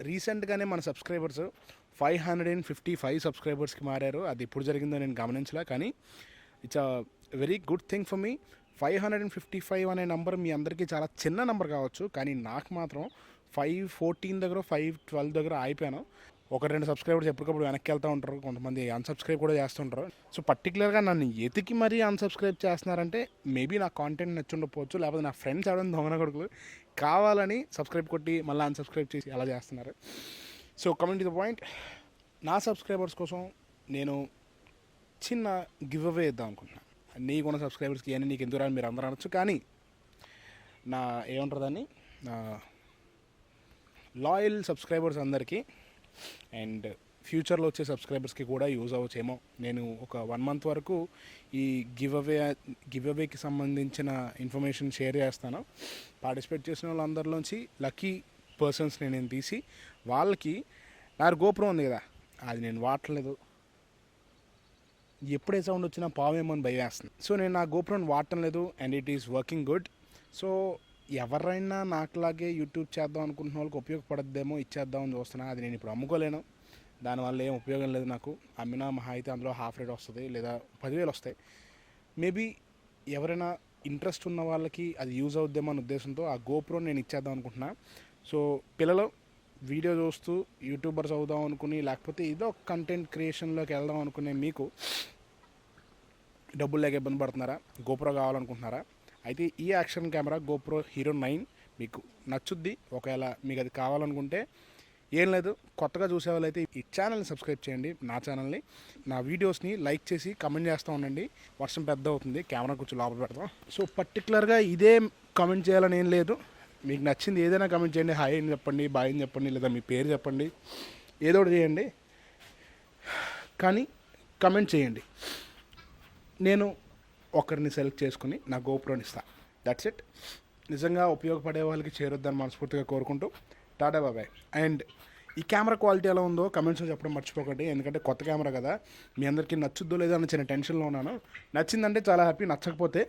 రీసెంట్గానే మన సబ్స్క్రైబర్స్ 555 సబ్స్క్రైబర్స్కి మారారు. అది ఎప్పుడు జరిగిందో నేను గమనించలే, కానీ it's a very good thing for me. 555 అనే నెంబర్ మీ అందరికీ చాలా చిన్న నెంబర్ కావచ్చు, కానీ నాకు మాత్రం 514 దగ్గర 512 దగ్గర అయిపోయాను. ఒక రెండు సబ్స్క్రైబర్స్ ఎప్పటికప్పుడు వెనక్కి వెళ్తూ ఉంటారు, కొంతమంది అన్సబ్స్క్రైబ్ కూడా చేస్తుంటారు. సో పర్టికులర్గా నన్ను ఎతికి మరీ అన్సబ్స్క్రైబ్ చేస్తున్నారంటే మేబీ నా కాంటెంట్ నచ్చుండకపోవచ్చు, లేకపోతే నా ఫ్రెండ్స్ ఎవరైనా దొంగన కొడుకులు కావాలని సబ్స్క్రైబ్ కొట్టి మళ్ళీ అన్సబ్స్క్రైబ్ చేసి అలా చేస్తున్నారు. So coming to the point, నా సబ్స్క్రైబర్స్ కోసం నేను చిన్న గివ్ అవే ఇద్దాం అనుకుంటున్నాను. నీకున్న సబ్స్క్రైబర్స్కి అని నీకు ఎందుకు రాని మీరు అందరూ అనొచ్చు, కానీ నా ఏమంటారు దాన్ని, నా లాయల్ సబ్స్క్రైబర్స్ అందరికీ అండ్ ఫ్యూచర్లో వచ్చే సబ్స్క్రైబర్స్కి కూడా యూజ్ అవ్వచ్చేమో. నేను ఒక 1 month వరకు ఈ గివ్ అవేకి సంబంధించిన ఇన్ఫర్మేషన్ షేర్ చేస్తాను. పార్టిసిపేట్ చేసిన వాళ్ళందరిలోంచి లక్కీ పర్సన్స్ని నేను తీసి వాళ్ళకి, నా గోప్రో ఉంది కదా అది నేను వాడట్లేదు, ఎప్పుడే సౌండ్ వచ్చినా పావేమో అని భయం వేస్తుంది. సో నేను నా గోప్రోని వాడటం లేదు and it is working good. So ఎవరైనా నాకులాగే యూట్యూబ్ చేద్దాం అనుకుంటున్న వాళ్ళకి ఉపయోగపడద్దేమో ఇచ్చేద్దామని చూస్తున్నా. అది నేను ఇప్పుడు అమ్ముకోలేను, దానివల్ల ఏం ఉపయోగం లేదు నాకు. అమ్మినా మహా అయితే అందులో హాఫ్ రేట్ వస్తుంది లేదా 10,000 వస్తాయి. మేబీ ఎవరైనా ఇంట్రెస్ట్ ఉన్న వాళ్ళకి అది యూజ్ అవుద్దేమో అనే ఉద్దేశంతో ఆ గోప్రోని నేను ఇచ్చేద్దాం అనుకుంటున్నా. సో పిల్లలు వీడియో చూస్తూ యూట్యూబర్స్ అవుదాం అనుకుని, లేకపోతే ఏదో కంటెంట్ క్రియేషన్లోకి వెళ్దాం అనుకునే మీకు డబ్బులు లేక ఇబ్బంది పడుతున్నారా, గోప్రో కావాలనుకుంటున్నారా, అయితే ఈ యాక్షన్ కెమెరా గోప్రో హీరో 9 మీకు నచ్చుద్ది. ఒకవేళ మీకు అది కావాలనుకుంటే ఏం లేదు, కొత్తగా చూసేవాళ్ళైతే ఈ ఛానల్ని సబ్స్క్రైబ్ చేయండి, నా ఛానల్ని. నా వీడియోస్ని లైక్ చేసి కమెంట్ చేస్తూ ఉండండి. వర్షం పెద్ద అవుతుంది, కెమెరా కొంచెం లోపల పెడతాం. సో పర్టికులర్గా ఇదే కమెంట్ చేయాలని ఏం లేదు, మీకు నచ్చింది ఏదైనా కమెంట్ చేయండి. హాయ్ అని చెప్పండి, బాయ్ అని చెప్పండి, లేదా మీ పేరు చెప్పండి, ఏదో ఒకటి చేయండి, కానీ కమెంట్ చేయండి. నేను ఒకరిని సెలెక్ట్ చేసుకుని నా గోప్రోని ఇస్తాను. That's it. నిజంగా ఉపయోగపడే వాళ్ళకి చేరొద్దని మనస్ఫూర్తిగా కోరుకుంటూ టాటా బాబాయ్. అండ్ ఈ కెమెరా క్వాలిటీ ఎలా ఉందో కమెంట్స్లో చెప్పడం మర్చిపోకండి, ఎందుకంటే కొత్త కెమెరా కదా, మీ అందరికీ నచ్చుద్దో లేదో అని చిన్న టెన్షన్లో ఉన్నాను. నచ్చిందంటే చాలా హ్యాపీ, నచ్చకపోతే